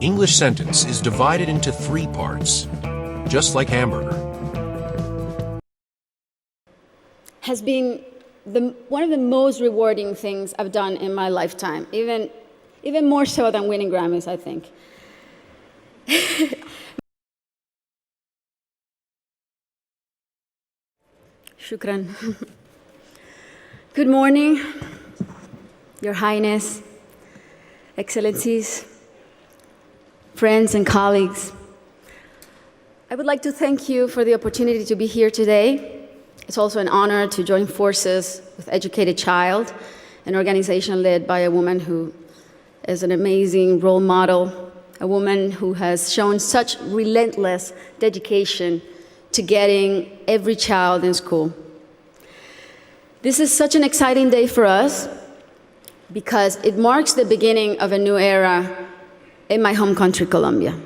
English sentence is divided into 3 parts, just like hamburger. Has been one of the most rewarding things I've done in my lifetime, even more so than winning Grammys, I think. Shukran. Good morning, Your Highness, Excellencies, friends and colleagues. I would like to thank you for the opportunity to be here today. It's also an honor to join forces with Educated Child, an organization led by a woman who is an amazing role model, a woman who has shown such relentless dedication to getting every child in school. This is such an exciting day for us because it marks the beginning of a new era in my home country, Colombia.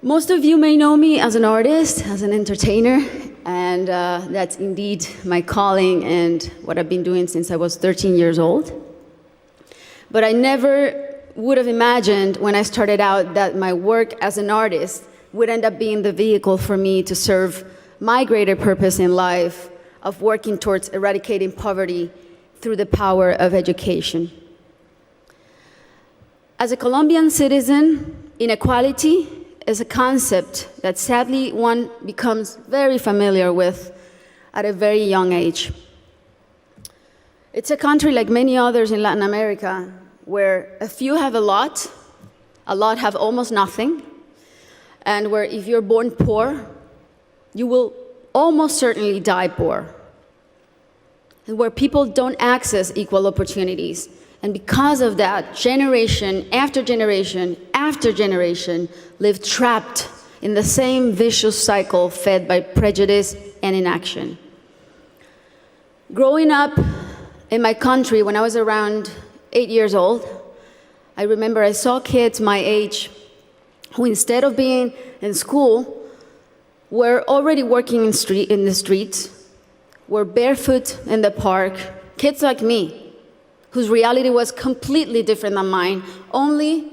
Most of you may know me as an artist, as an entertainer, and that's indeed my calling and what I've been doing since I was 13 years old. But I never would have imagined when I started out that my work as an artist would end up being the vehicle for me to serve my greater purpose in life of working towards eradicating poverty through the power of education. As a Colombian citizen, inequality is a concept that sadly one becomes very familiar with at a very young age. It's a country like many others in Latin America where a few have a lot have almost nothing, and where if you're born poor, you will almost certainly die poor, and where people don't access equal opportunities. And because of that, generation after generation after generation live trapped in the same vicious cycle fed by prejudice and inaction. Growing up in my country when I was around 8 years old, I remember I saw kids my age who, instead of being in school, were already working in the streets, were barefoot in the park, kids like me, whose reality was completely different than mine, only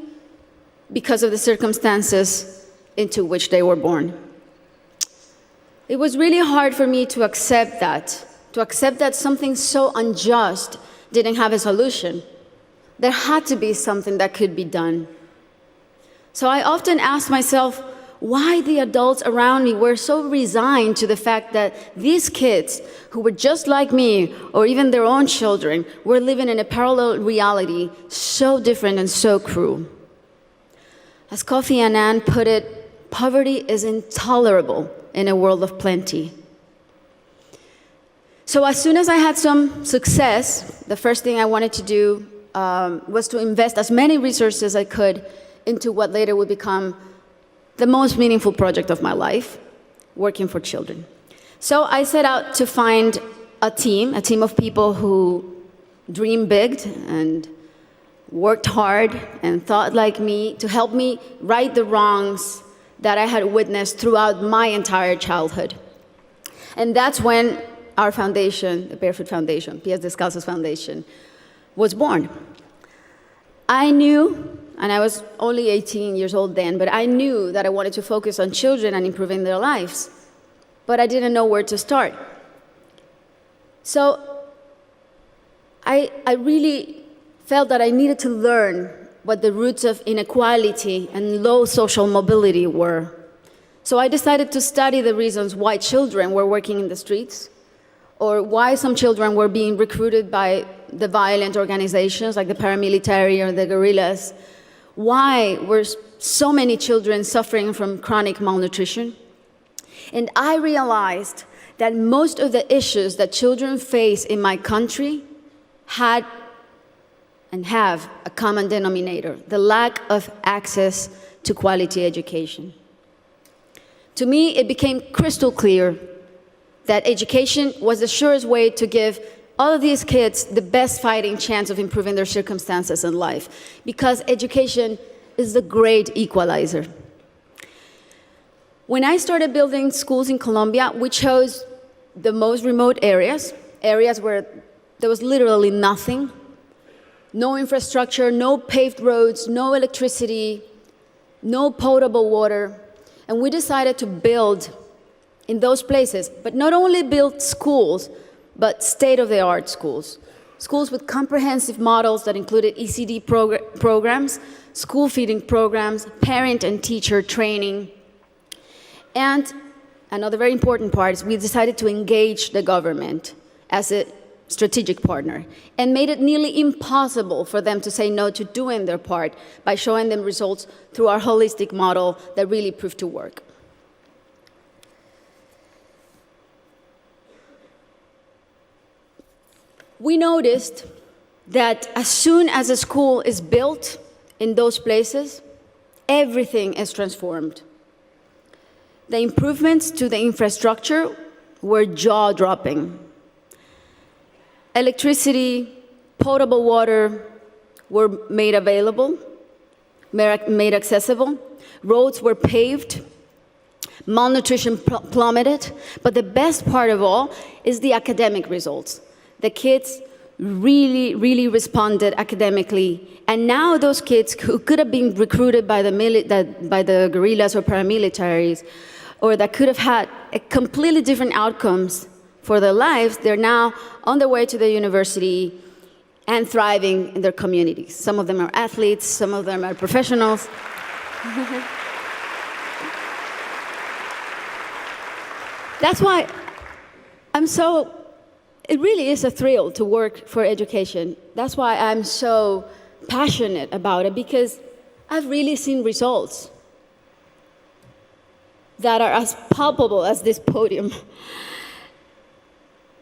because of the circumstances into which they were born. It was really hard for me to accept that something so unjust didn't have a solution. There had to be something that could be done. So I often asked myself why the adults around me were so resigned to the fact that these kids, who were just like me, or even their own children, were living in a parallel reality so different and so cruel. As Kofi Annan put it, poverty is intolerable in a world of plenty. So as soon as I had some success, the first thing I wanted to do was to invest as many resources as I could into what later would become the most meaningful project of my life, working for children. So I set out to find a team of people who dreamed big and worked hard and thought like me to help me right the wrongs that I had witnessed throughout my entire childhood. And that's when our foundation, the Barefoot Foundation, Pies Descalzos Foundation, was born. I knew, and I was only 18 years old then, but I knew that I wanted to focus on children and improving their lives, but I didn't know where to start. So I really felt that I needed to learn what the roots of inequality and low social mobility were. So I decided to study the reasons why children were working in the streets, or why some children were being recruited by the violent organizations like the paramilitary or the guerrillas. Why were so many children suffering from chronic malnutrition? And I realized that most of the issues that children face in my country had and have a common denominator: the lack of access to quality education. To me, it became crystal clear that education was the surest way to give all of these kids the best fighting chance of improving their circumstances in life, because education is the great equalizer. When I started building schools in Colombia, we chose the most remote areas where there was literally nothing, no infrastructure, no paved roads, no electricity, no potable water. And we decided to build in those places, but not only build schools, but state-of-the-art schools. Schools with comprehensive models that included ECD programs, school feeding programs, parent and teacher training. And another very important part is we decided to engage the government as a strategic partner and made it nearly impossible for them to say no to doing their part by showing them results through our holistic model that really proved to work. We noticed that as soon as a school is built in those places, everything is transformed. The improvements to the infrastructure were jaw-dropping. Electricity, potable water were made available, made accessible. Roads were paved. Malnutrition plummeted. But the best part of all is the academic results. The kids really responded academically. And now those kids who could have been recruited by the guerrillas or paramilitaries, or that could have had a completely different outcomes for their lives, they're now on their way to the university and thriving in their communities. Some of them are athletes, some of them are professionals. That's why it really is a thrill to work for education. That's why I'm so passionate about it, because I've really seen results that are as palpable as this podium.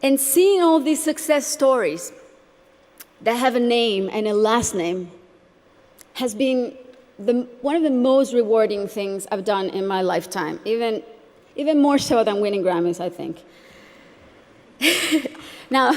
And seeing all these success stories that have a name and a last name has been one of the most rewarding things I've done in my lifetime, even more so than winning Grammys, I think. Now,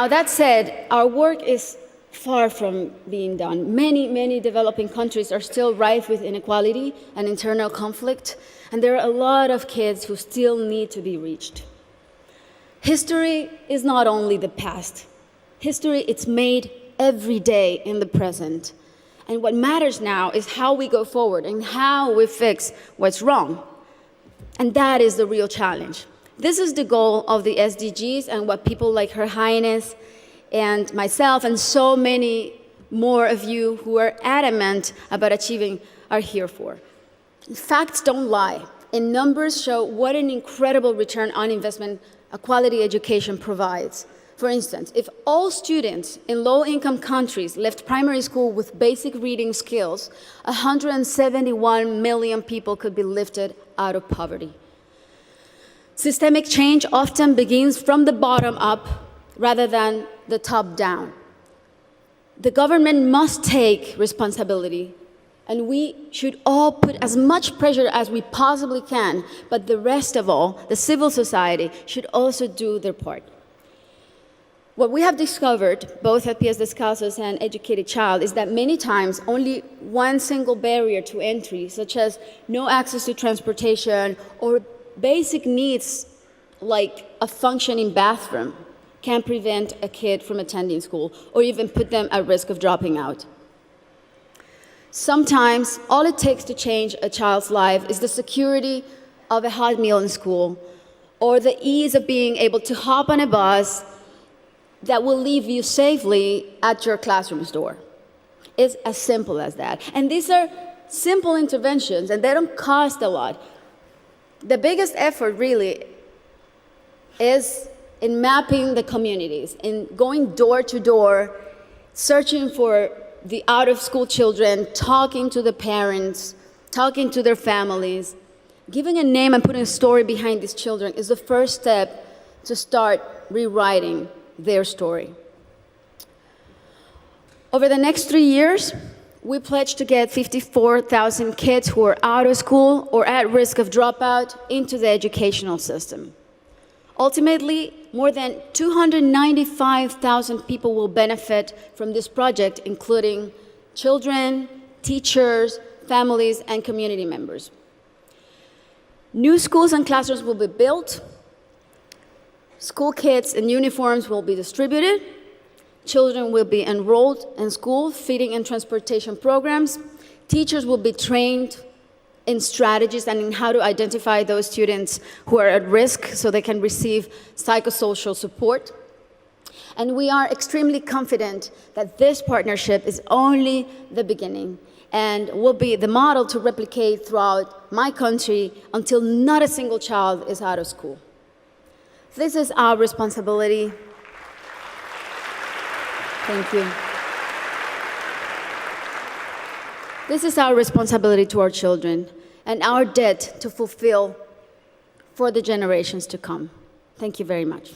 that said, our work is far from being done. Many developing countries are still rife with inequality and internal conflict, and there are a lot of kids who still need to be reached. History is not only the past. History, it's made every day in the present. And what matters now is how we go forward and how we fix what's wrong. And that is the real challenge. This is the goal of the SDGs and what people like Her Highness and myself and so many more of you who are adamant about achieving are here for. Facts don't lie, and numbers show what an incredible return on investment a quality education provides. For instance, if all students in low-income countries left primary school with basic reading skills, 171 million people could be lifted out of poverty. Systemic change often begins from the bottom up rather than the top down. The government must take responsibility, and we should all put as much pressure as we possibly can, but the rest of all, the civil society, should also do their part. What we have discovered, both at Pies Descalzos and Educated Child, is that many times only one single barrier to entry, such as no access to transportation or basic needs like a functioning bathroom, can prevent a kid from attending school or even put them at risk of dropping out. Sometimes, all it takes to change a child's life is the security of a hot meal in school or the ease of being able to hop on a bus that will leave you safely at your classroom's door. It's as simple as that. And these are simple interventions, and they don't cost a lot. The biggest effort, really, is in mapping the communities, in going door to door, searching for the out-of-school children, talking to the parents, talking to their families. Giving a name and putting a story behind these children is the first step to start rewriting their story. Over the next 3 years, we pledged to get 54,000 kids who are out of school or at risk of dropout into the educational system. Ultimately, more than 295,000 people will benefit from this project, including children, teachers, families, and community members. New schools and classrooms will be built, School kits and uniforms will be distributed. Children will be enrolled in school, feeding and transportation programs. Teachers will be trained in strategies and in how to identify those students who are at risk so they can receive psychosocial support. And we are extremely confident that this partnership is only the beginning and will be the model to replicate throughout my country until not a single child is out of school. This is our responsibility. Thank you. This is our responsibility to our children and our debt to fulfill for the generations to come. Thank you very much.